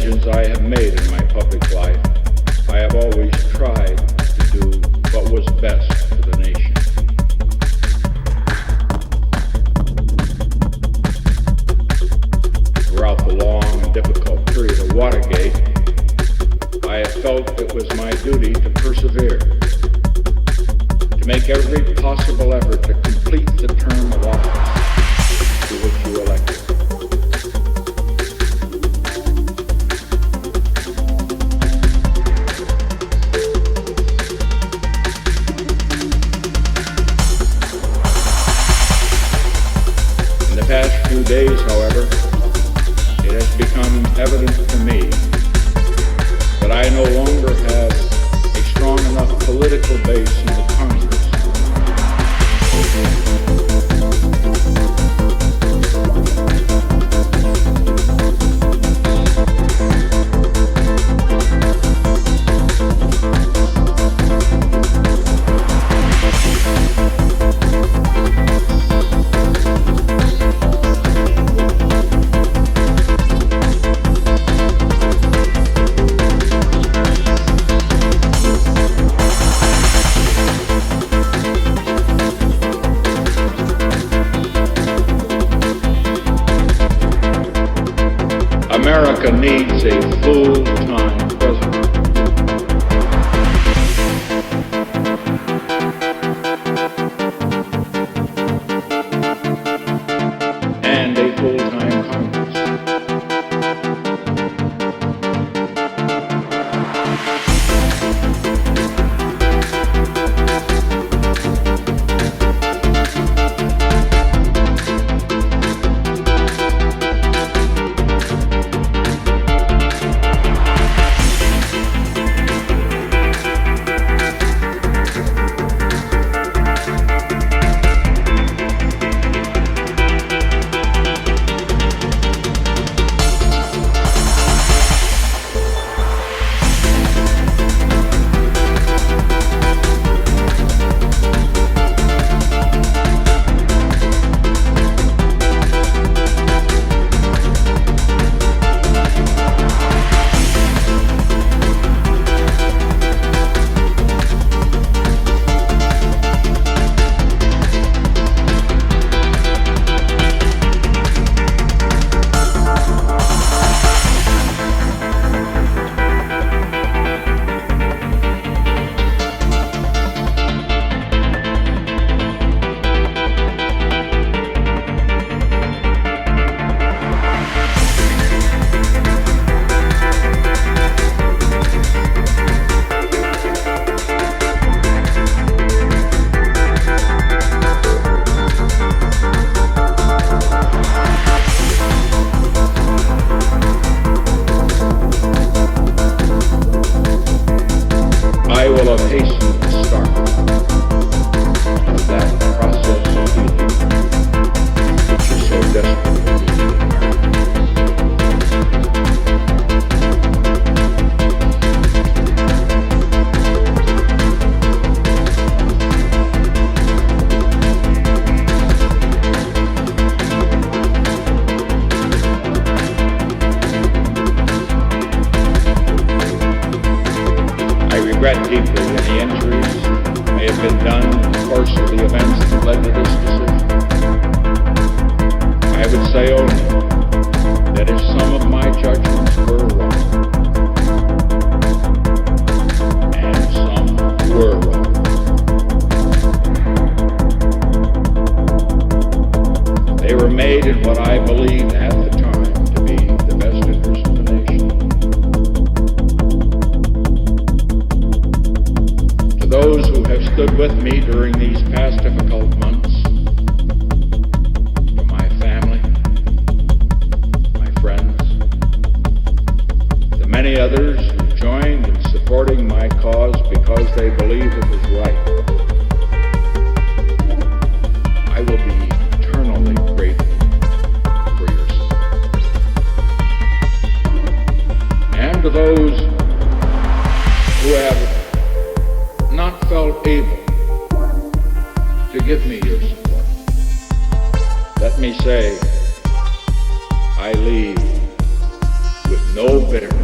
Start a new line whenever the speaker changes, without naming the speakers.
decisions I have made in my public life, I have always tried to do what was best for the nation. Throughout the long and difficult period of Watergate, I have felt it was my duty to persevere, to make every possible effort to complete the term of office to which you elected. In the past few days, however, it has become evident to me that I no longer have a strong enough political base in the Congress America needs a full-time president. And a full-time Congress. I will have hastened the start of that process of healing, which is so desperately needed in I regret deeply any injuries may have been done in the course of the events that led to this decision. I would say only that if some of my judgments were wrong, and some were wrong, they were made in what I believed at the time to be the best interest of the nation. Those who have stood with me during these past difficult months, to my family, my friends, the many others who joined in supporting my cause because they believed it was right, I will be eternally grateful for your support. And to those who have not felt able to give me your support, let me say, I leave with no bitterness.